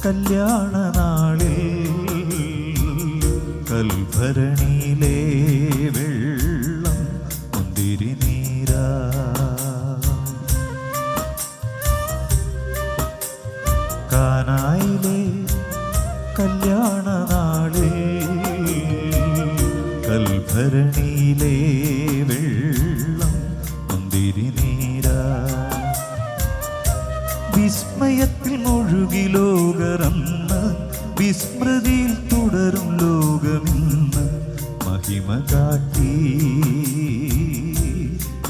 കല്യാണ നാളിൽ കൽഭരണിയിലെ വെള്ളം മുന്തിരി നീരാ. കാനായിലെ കല്യാണ നാളിൽ കൽഭരണിയിലെ വെള്ളം മുന്തിരി നീരാ. വിസ്മയത്തിൽ മുഴുകി ലോകരന്ന് വിസ്മൃതിയിൽ തുടരും ലോകമിന്ന് മഹിമ കാട്ടി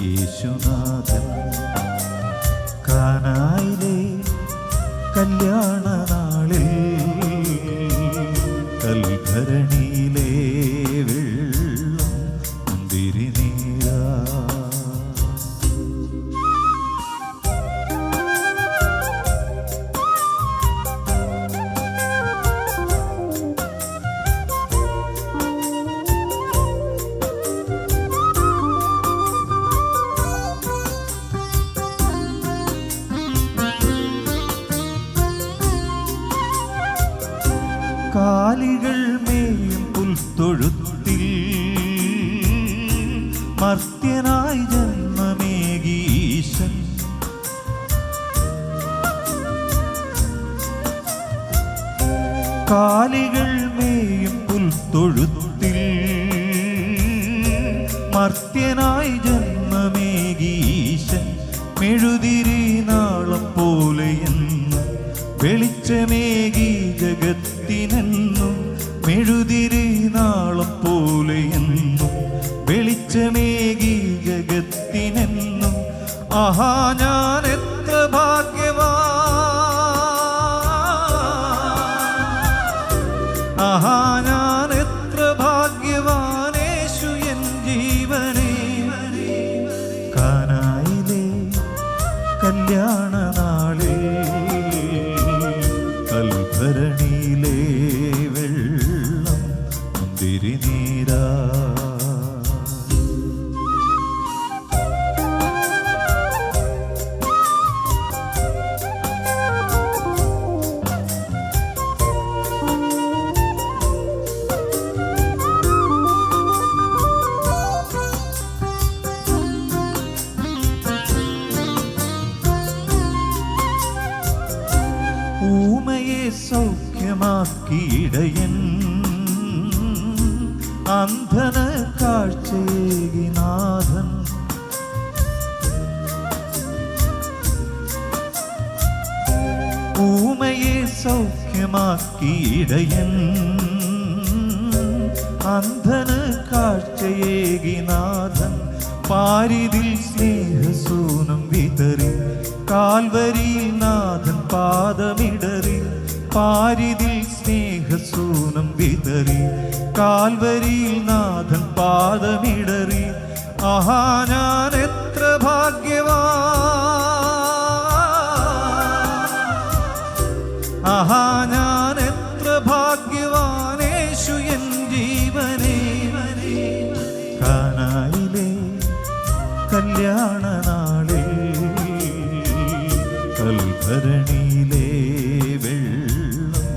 യേശുനാഥൻ. കാനായിലെ കല്യാണ നാളിൽ കൽഭരണിയിലെ വെള്ളം മുന്തിരി നീരാ. കാലികൾ മേയും പുൽത്തൊഴുത്തിൽ മർത്യനായി ജന്മമേകീശൻ. കാലികൾ മേയും പുൽത്തൊഴുത്തിൽ മർത്യനായി ജന്മമേകീശൻ. മെഴുതിരി നാളം പോലെയെന്ന് വെളിച്ചമേകി ജഗത്തിനെന്നും. മെഴുതിരി നാളം പോലെയെന്നും വെളിച്ചമേകി ജഗത്തിനെന്നും. ആഹാ ഞാൻ എത്ര ഭാഗ്യവാൻ, ആഹാ ഞാൻ എത്ര ഭാഗ്യവാൻ, യേശു എൻ ജീവനേ. കാനായിലെ കല്യാണ നാളിൽ കൽഭരണിയിലെ വെള്ളം മുന്തിരി നീരാ. ഊമയെ സൗഖ്യമാക്കിയിടയൻ, അന്ധന് കാഴ്ചയേകി നാഥൻ. ഊമയെ സൗഖ്യമാക്കിയിടയൻ, അന്ധന് കാഴ്ചയേകി നാഥൻ. പാരിതിൽ സ്നേഹസൂനം വിതറി കാൽവരിയിൽ നാഥൻ പാദമിടറി. പാരിതിൽ സ്നേഹസൂനം വിതറി കാൽവരിയിൽ നാഥൻ പാദമിടറി. ആഹാ ഞാൻ എത്ര ഭാഗ്യവാൻ, ആഹാ ഞാൻ എത്ര ഭാഗ്യവാൻ, യേശു എൻ ജീവനേ. കാനായിലെ കല്യാണ നാളിൽ കൽഭരണിയിലെ വെള്ളം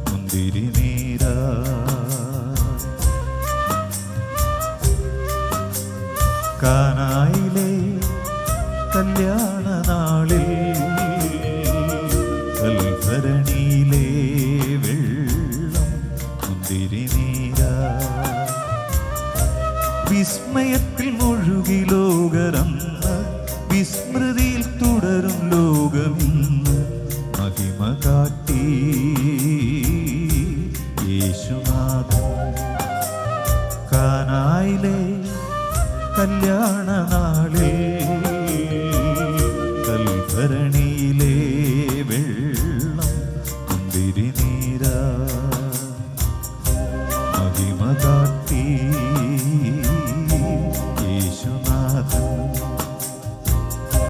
മുന്തിരി നീരാ. കാനായിലെ കല്യാണ നാളിൽ കൽഭരണിയിലെ വെള്ളം മുന്തിരി നീരാ. വിസ്മയത്തിൽ മുഴുകി ലോകരന്ന് വിസ്മൃതിയിൽ തുടരും ലോകമിന്ന് മഹിമ കാട്ടി യേശുനാഥൻ. കാനായിലെ കല്യാണ നാളിൽ